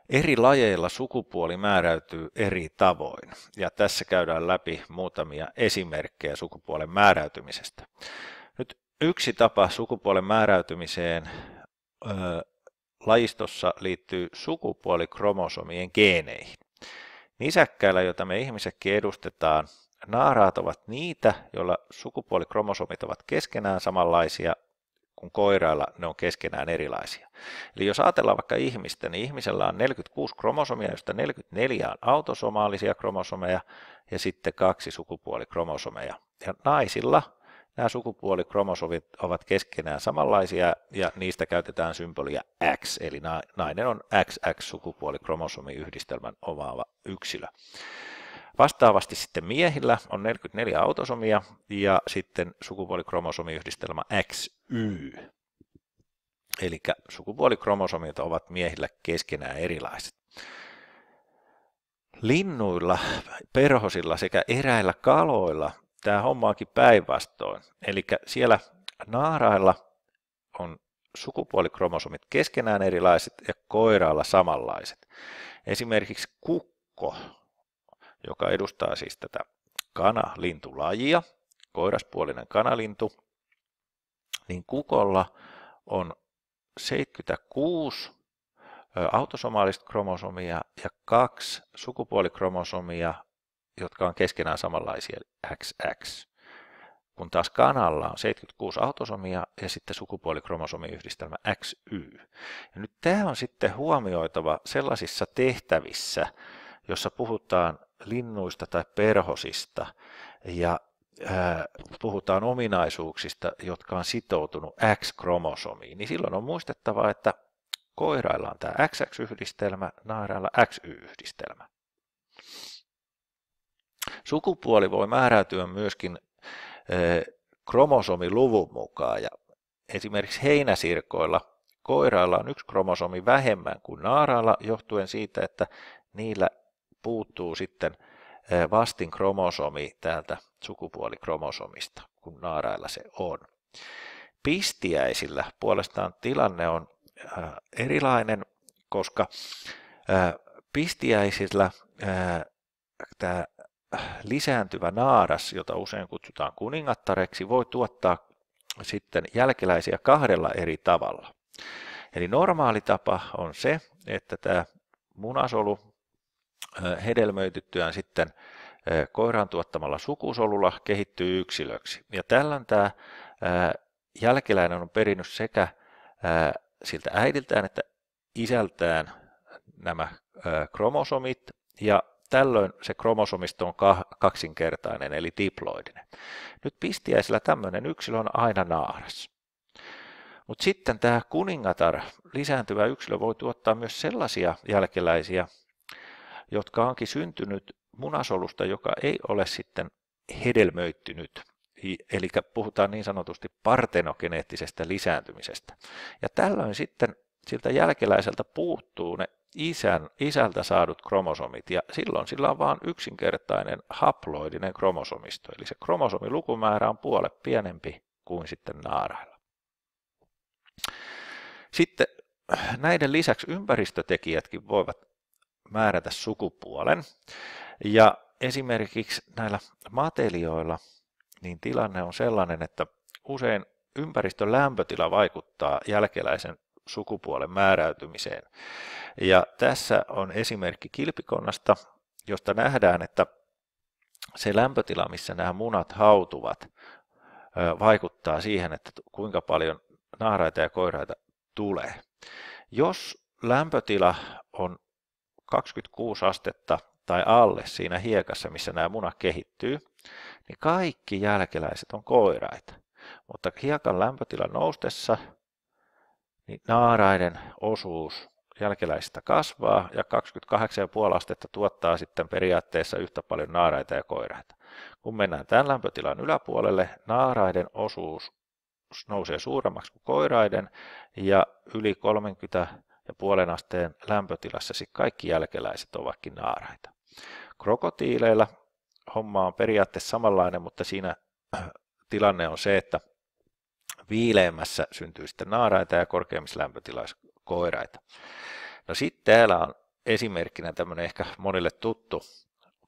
Eri lajeilla sukupuoli määräytyy eri tavoin, ja tässä käydään läpi muutamia esimerkkejä sukupuolen määräytymisestä. Nyt yksi tapa sukupuolen määräytymiseen lajistossa liittyy sukupuolikromosomien geeneihin. Nisäkkäillä, joita me ihmisetkin edustetaan, naaraat ovat niitä, joilla sukupuolikromosomit ovat keskenään samanlaisia, kun koirailla ne on keskenään erilaisia. Eli jos ajatellaan vaikka ihmistä, niin ihmisellä on 46 kromosomia, joista 44 on autosomaalisia kromosomeja ja sitten 2 sukupuolikromosomeja. Ja naisilla nämä sukupuolikromosomit ovat keskenään samanlaisia ja niistä käytetään symbolia X, eli nainen on XX-sukupuolikromosomiyhdistelmän omaava yksilö. Vastaavasti sitten miehillä on 44 autosomia ja sitten sukupuolikromosomiyhdistelmä XY. Eli sukupuolikromosomit ovat miehillä keskenään erilaiset. Linnuilla, perhosilla sekä eräillä kaloilla tämä homma onkin päinvastoin. Eli siellä naarailla on sukupuolikromosomit keskenään erilaiset ja koirailla samanlaiset. Esimerkiksi kukko, joka edustaa siis tätä kanalintulajia, koiraspuolinen kanalintu, niin kukolla on 76 autosomaalista kromosomia ja 2 sukupuolikromosomia, jotka on keskenään samanlaisia XX, kun taas kanalla on 76 autosomia ja sitten sukupuolikromosomiyhdistelmä XY. Ja nyt tämä on sitten huomioitava sellaisissa tehtävissä, jossa puhutaan linnuista tai perhosista ja puhutaan ominaisuuksista, jotka on sitoutunut X-kromosomiin, niin silloin on muistettava, että koirailla on tämä XX-yhdistelmä, naarailla XY-yhdistelmä. Sukupuoli voi määräytyä myöskin kromosomiluvun mukaan, ja esimerkiksi heinäsirkoilla koirailla on 1 kromosomi vähemmän kuin naarailla, johtuen siitä, että niillä puuttuu sitten vastin kromosomi täältä sukupuolikromosomista, kun naarailla se on. Pistiäisillä puolestaan tilanne on erilainen, koska pistiäisillä tämä lisääntyvä naaras, jota usein kutsutaan kuningattareksi, voi tuottaa sitten jälkeläisiä 2 eri tavalla. Eli normaali tapa on se, että tämä munasolu hedelmöityttyään sitten koiran tuottamalla sukusolulla kehittyy yksilöksi. Ja tällöin tämä jälkeläinen on perinnyt sekä siltä äidiltään että isältään nämä kromosomit, ja tällöin se kromosomisto on kaksinkertainen eli diploidinen. Nyt pistiäisillä tämmöinen yksilö on aina naaras. Mutta sitten tämä kuningatar, lisääntyvä yksilö, voi tuottaa myös sellaisia jälkeläisiä, jotka onkin syntynyt munasolusta, joka ei ole sitten hedelmöittynyt. Eli puhutaan niin sanotusti partenogeneettisestä lisääntymisestä. Ja tällöin sitten siltä jälkeläiseltä puuttuu ne isältä saadut kromosomit, ja silloin sillä on vain yksinkertainen haploidinen kromosomisto. Eli se kromosomilukumäärä on puolet pienempi kuin sitten naarailla. Sitten näiden lisäksi ympäristötekijätkin voivat määrätä sukupuolen. Ja esimerkiksi näillä matelioilla niin tilanne on sellainen, että usein ympäristön lämpötila vaikuttaa jälkeläisen sukupuolen määräytymiseen. Ja tässä on esimerkki kilpikonnasta, josta nähdään, että se lämpötila, missä nämä munat hautuvat, vaikuttaa siihen, että kuinka paljon naaraita ja koiraita tulee. Jos lämpötila on 26 astetta tai alle siinä hiekassa, missä nämä munat kehittyy, niin kaikki jälkeläiset on koiraita. Mutta hiekan lämpötilan noustessa niin naaraiden osuus jälkeläisistä kasvaa ja 28,5 astetta tuottaa sitten periaatteessa yhtä paljon naaraita ja koiraita. Kun mennään tämän lämpötilan yläpuolelle, naaraiden osuus nousee suuremmaksi kuin koiraiden ja yli 30,5 asteen lämpötilassa kaikki jälkeläiset ovatkin naaraita. Krokotiileilla homma on periaatteessa samanlainen, mutta siinä tilanne on se, että viileämmässä syntyy sitten naaraita ja korkeammissa lämpötiloissa koiraita. No sitten täällä on esimerkkinä tämmöinen ehkä monille tuttu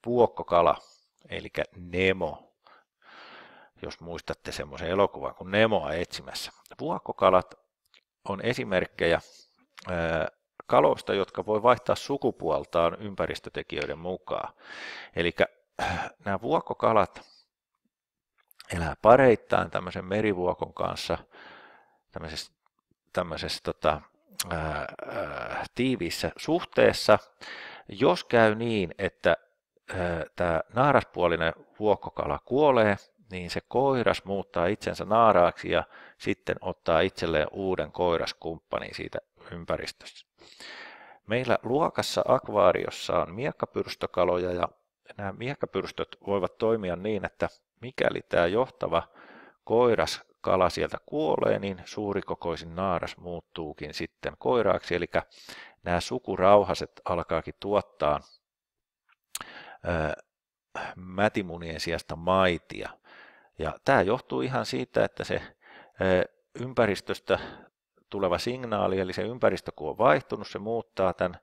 vuokkokala, eli Nemo, jos muistatte semmoisen elokuvan kuin Nemoa etsimässä. Vuokkokalat on esimerkkejä kaloista, jotka voi vaihtaa sukupuoltaan ympäristötekijöiden mukaan. Eli nämä vuokkokalat elää pareittain tämmöisen merivuokon kanssa tämmöisessä tiiviissä suhteessa. Jos käy niin, että tämä naaraspuolinen vuokkokala kuolee, niin se koiras muuttaa itsensä naaraaksi ja sitten ottaa itselleen uuden koiraskumppanin siitä ympäristöstä. Meillä luokassa akvaariossa on miekkapyrstökaloja ja nämä miekkapyrstöt voivat toimia niin, että mikäli tämä johtava koiraskala sieltä kuolee, niin suurikokoisin naaras muuttuukin sitten koiraaksi, eli nämä sukurauhaset alkaakin tuottaa mätimunien sijasta maitia. Ja tämä johtuu ihan siitä, että se ympäristöstä tuleva signaali, eli se ympäristö kun on vaihtunut, se muuttaa tämän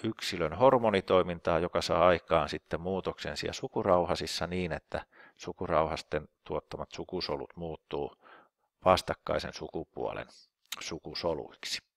yksilön hormonitoimintaa, joka saa aikaan sitten muutoksen siellä sukurauhasissa niin, että sukurauhasten tuottamat sukusolut muuttuu vastakkaisen sukupuolen sukusoluiksi.